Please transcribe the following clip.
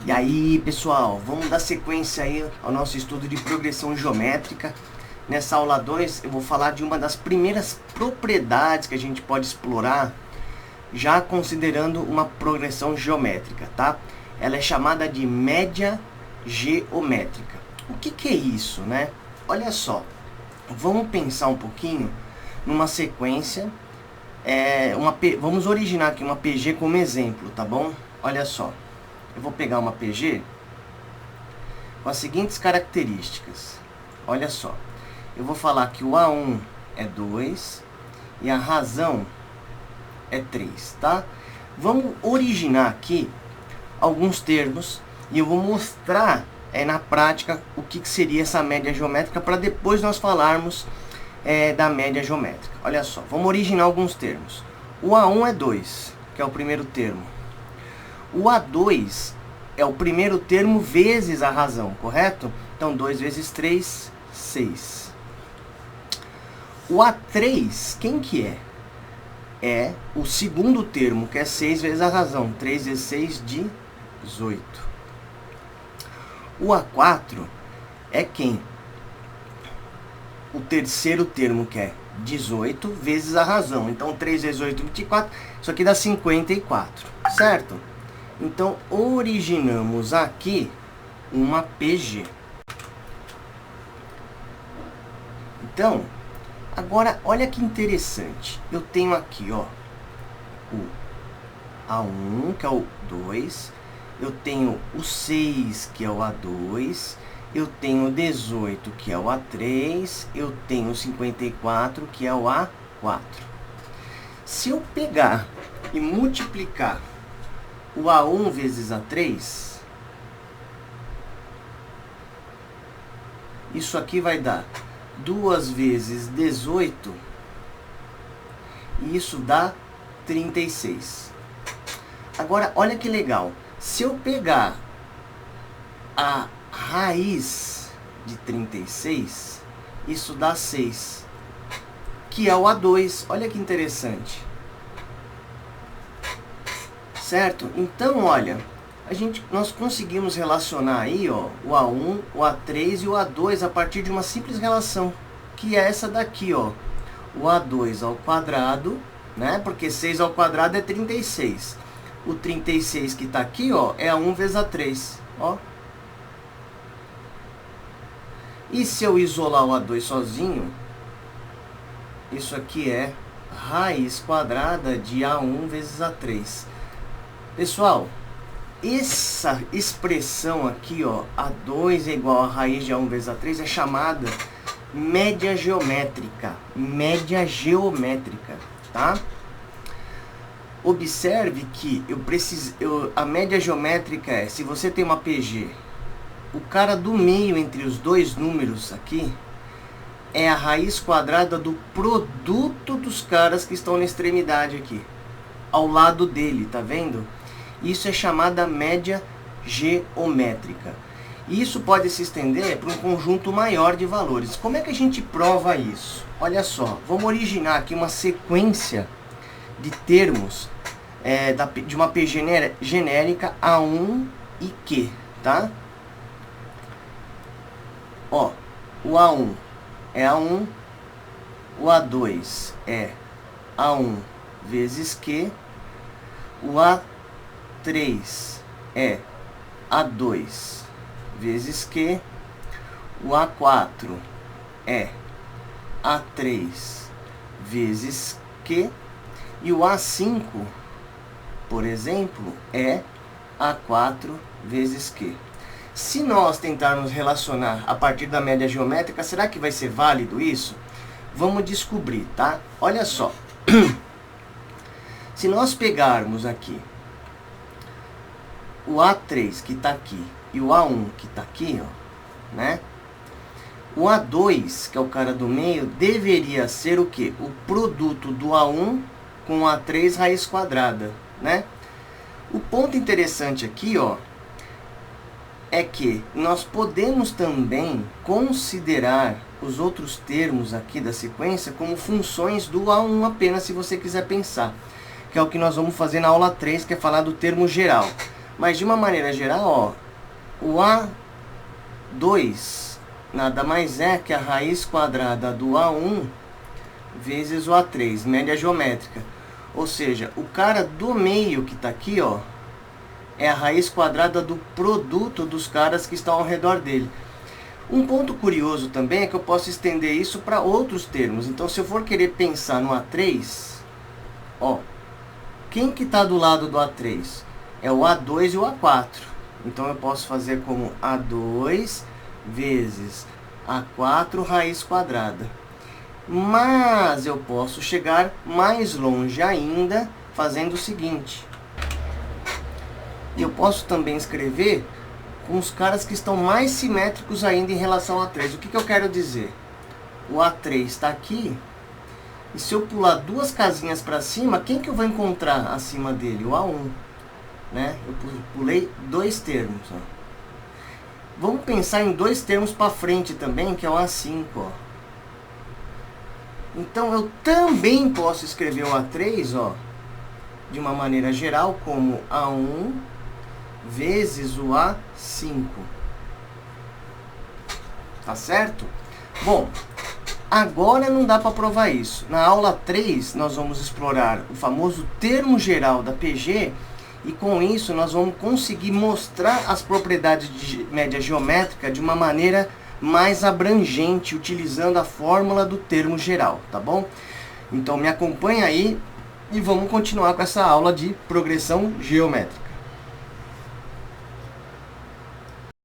E aí, pessoal, vamos dar sequência aí ao nosso estudo de progressão geométrica. Nessa aula 2 eu vou falar de uma das primeiras propriedades que a gente pode explorar, já considerando uma progressão geométrica, tá? Ela é chamada de média geométrica. O que é isso, né? Olha só, vamos pensar um pouquinho numa sequência, vamos originar aqui uma PG como exemplo, tá bom? Olha só. Eu vou pegar uma PG com as seguintes características. Olha só. Eu vou falar que o A1 é 2 e a razão é 3, tá? Vamos originar aqui alguns termos e eu vou mostrar na prática o que seria essa média geométrica para depois nós falarmos da média geométrica. Olha só, vamos originar alguns termos. O A1 é 2, que é o primeiro termo. O A2 é o primeiro termo vezes a razão, correto? Então, 2 vezes 3, 6. O A3, quem que é? É o segundo termo, que é 6 vezes a razão. 3 vezes 6, 18. O A4 é quem? O terceiro termo, que é 18 vezes a razão. Então, 3 vezes 8, 24. Isso aqui dá 54, certo? Então, originamos aqui uma PG. Então, agora, olha que interessante. Eu tenho aqui, ó, o A1, que é o 2. Eu tenho o 6, que é o A2. Eu tenho o 18, que é o A3. Eu tenho o 54, que é o A4. Se eu pegar e multiplicar o A1 vezes A3, isso aqui vai dar 2 vezes 18, e isso dá 36. Agora, olha que legal. Se eu pegar a raiz de 36, isso dá 6, que é o A2. Olha que interessante. Certo? Então, olha, nós conseguimos relacionar aí, ó, o A1, o A3 e o A2 a partir de uma simples relação, que é essa daqui, ó, o A2 ao quadrado, né? Porque 6 ao quadrado é 36. O 36 que está aqui, ó, é A1 vezes A3, ó. E se eu isolar o A2 sozinho, isso aqui é raiz quadrada de A1 vezes A3. Pessoal, essa expressão aqui, ó, A2 é igual a raiz de A1 vezes A3, é chamada média geométrica. Média geométrica, tá? Observe que a média geométrica é, se você tem uma PG, o cara do meio entre os dois números aqui é a raiz quadrada do produto dos caras que estão na extremidade aqui, ao lado dele, tá vendo? Isso é chamada média geométrica. E isso pode se estender para um conjunto maior de valores. Como é que a gente prova isso? Olha só, vamos originar aqui uma sequência de termos de uma P genérica A1 e Q, tá? Ó, o A1 é A1, o A2 é A1 vezes Q, o A3 é A2 vezes Q, o A4 é A3 vezes Q, e o A5, por exemplo, é A4 vezes Q. Se nós tentarmos relacionar a partir da média geométrica, será que vai ser válido isso? Vamos descobrir, tá? Olha só. Se nós pegarmos aqui o A3 que está aqui e o A1 que está aqui, ó, né? O A2, que é o cara do meio, deveria ser o quê? O produto do A1 com o A3 raiz quadrada, né? O ponto interessante aqui, ó, é que nós podemos também considerar os outros termos aqui da sequência como funções do A1 apenas, se você quiser pensar, que é o que nós vamos fazer na aula 3, que é falar do termo geral. Mas de uma maneira geral, ó, o A2 nada mais é que a raiz quadrada do A1 vezes o A3, média geométrica. Ou seja, o cara do meio que está aqui, ó, é a raiz quadrada do produto dos caras que estão ao redor dele. Um ponto curioso também é que eu posso estender isso para outros termos. Então, se eu for querer pensar no A3, ó, quem que está do lado do A3? É o A2 e o A4. Então, eu posso fazer como A2 vezes A4 raiz quadrada. Mas eu posso chegar mais longe ainda fazendo o seguinte. Eu posso também escrever com os caras que estão mais simétricos ainda em relação ao A3. O que eu quero dizer? O A3 está aqui. E se eu pular duas casinhas para cima, quem que eu vou encontrar acima dele? O A1. Né? Eu pulei dois termos. Ó. Vamos pensar em dois termos para frente também, que é o A5. Ó. Então, eu também posso escrever o A3, ó, de uma maneira geral, como A1 vezes o A5. Tá certo? Bom, agora não dá para provar isso. Na aula 3, nós vamos explorar o famoso termo geral da PG, e com isso nós vamos conseguir mostrar as propriedades de média geométrica de uma maneira mais abrangente, utilizando a fórmula do termo geral, tá bom? Então me acompanha aí e vamos continuar com essa aula de progressão geométrica.